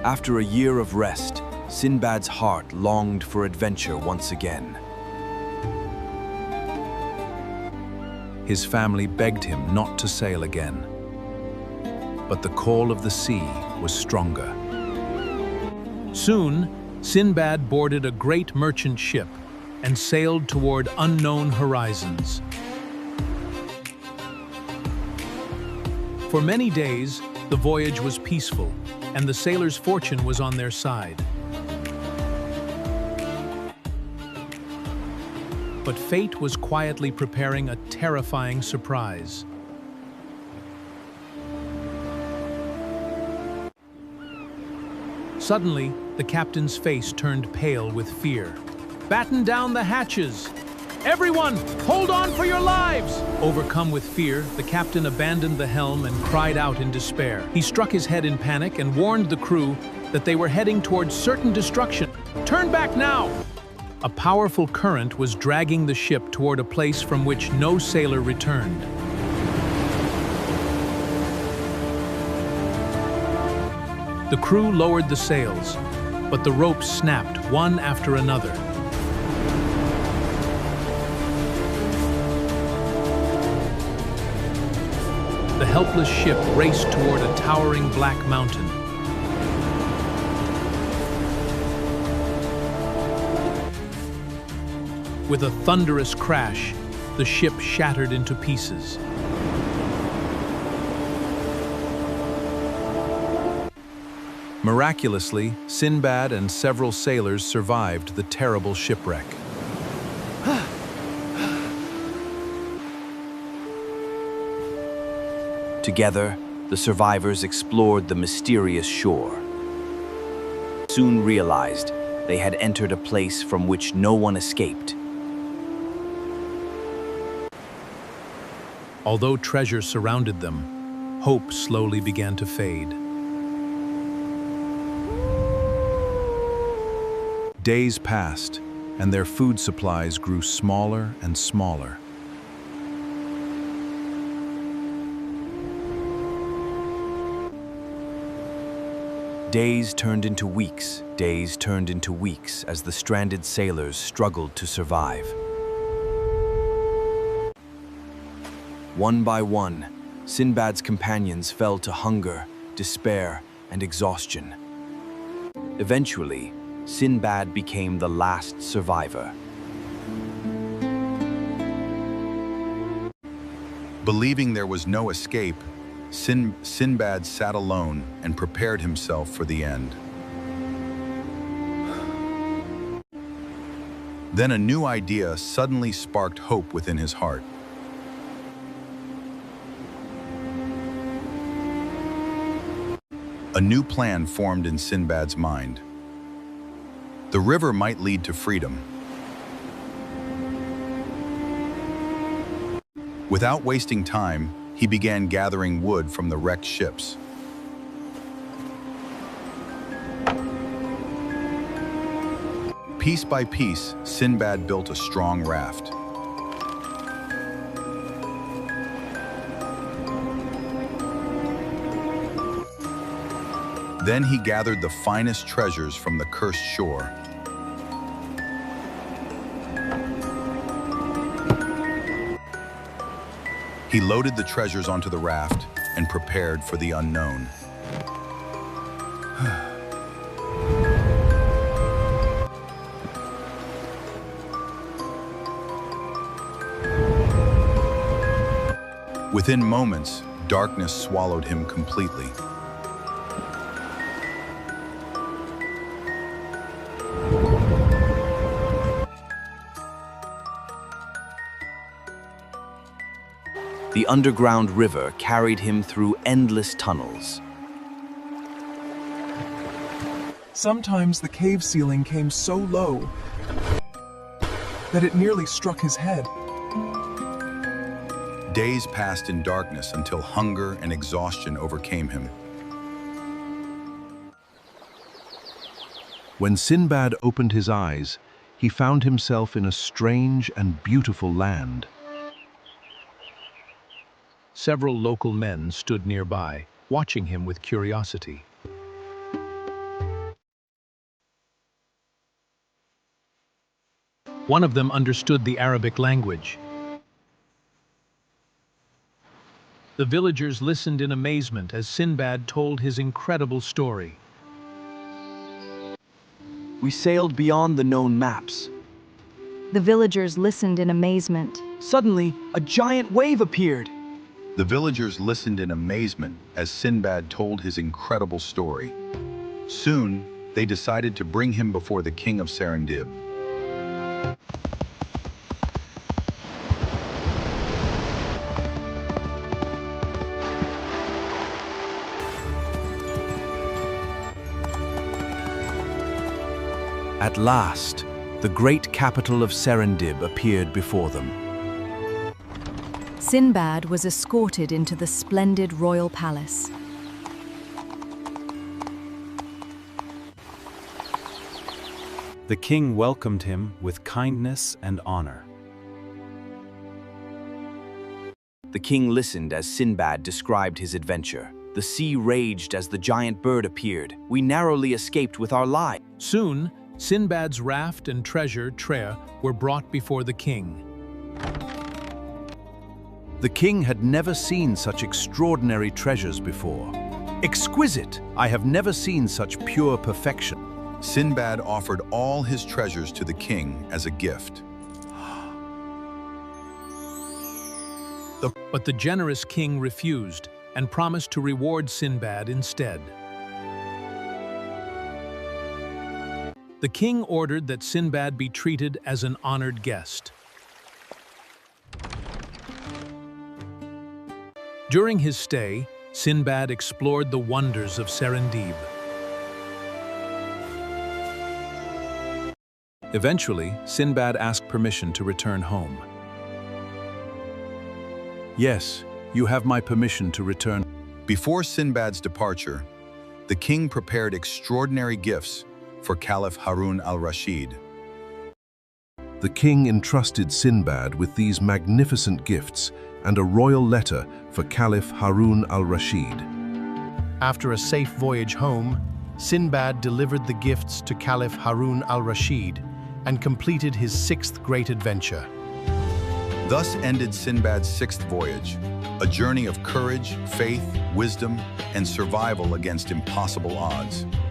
After a year of rest, Sinbad's heart longed for adventure once again. His family begged him not to sail again, but the call of the sea was stronger. Soon, Sinbad boarded a great merchant ship and sailed toward unknown horizons. For many days, the voyage was peaceful, and the sailors' fortune was on their side. But fate was quietly preparing a terrifying surprise. Suddenly, the captain's face turned pale with fear. "Batten down the hatches! Everyone, hold on for your lives!" Overcome with fear, the captain abandoned the helm and cried out in despair. He struck his head in panic and warned the crew that they were heading towards certain destruction. "Turn back now!" A powerful current was dragging the ship toward a place from which no sailor returned. The crew lowered the sails, but the ropes snapped one after another. The helpless ship raced toward a towering black mountain. With a thunderous crash, the ship shattered into pieces. Miraculously, Sinbad and several sailors survived the terrible shipwreck. Together, the survivors explored the mysterious shore. Soon realized they had entered a place from which no one escaped. Although treasure surrounded them, hope slowly began to fade. Days passed, and their food supplies grew smaller and smaller. Days turned into weeks as the stranded sailors struggled to survive. One by one, Sinbad's companions fell to hunger, despair, and exhaustion. Eventually, Sinbad became the last survivor. Believing there was no escape, Sinbad sat alone and prepared himself for the end. Then a new idea suddenly sparked hope within his heart. A new plan formed in Sinbad's mind. The river might lead to freedom. Without wasting time, he began gathering wood from the wrecked ships. Piece by piece, Sinbad built a strong raft. Then he gathered the finest treasures from the cursed shore. He loaded the treasures onto the raft and prepared for the unknown. Within moments, darkness swallowed him completely. The underground river carried him through endless tunnels. Sometimes the cave ceiling came so low that it nearly struck his head. Days passed in darkness until hunger and exhaustion overcame him. When Sinbad opened his eyes, he found himself in a strange and beautiful land. Several local men stood nearby, watching him with curiosity. One of them understood the Arabic language. The villagers listened in amazement as Sinbad told his incredible story. We sailed beyond the known maps. The villagers listened in amazement. Suddenly, a giant wave appeared. The villagers listened in amazement as Sinbad told his incredible story. Soon, they decided to bring him before the king of Serendib. At last, the great capital of Serendib appeared before them. Sinbad was escorted into the splendid royal palace. The king welcomed him with kindness and honor. The king listened as Sinbad described his adventure. The sea raged as the giant bird appeared. We narrowly escaped with our lives. Soon, Sinbad's raft and treasure, Tre, were brought before the king. The king had never seen such extraordinary treasures before. Exquisite! I have never seen such pure perfection. Sinbad offered all his treasures to the king as a gift. But the generous king refused and promised to reward Sinbad instead. The king ordered that Sinbad be treated as an honored guest. During his stay, Sinbad explored the wonders of Serendib. Eventually, Sinbad asked permission to return home. Yes, you have my permission to return. Before Sinbad's departure, the king prepared extraordinary gifts for Caliph Harun al-Rashid. The king entrusted Sinbad with these magnificent gifts and a royal letter for Caliph Harun al-Rashid. After a safe voyage home, Sinbad delivered the gifts to Caliph Harun al-Rashid and completed his sixth great adventure. Thus ended Sinbad's sixth voyage, a journey of courage, faith, wisdom, and survival against impossible odds.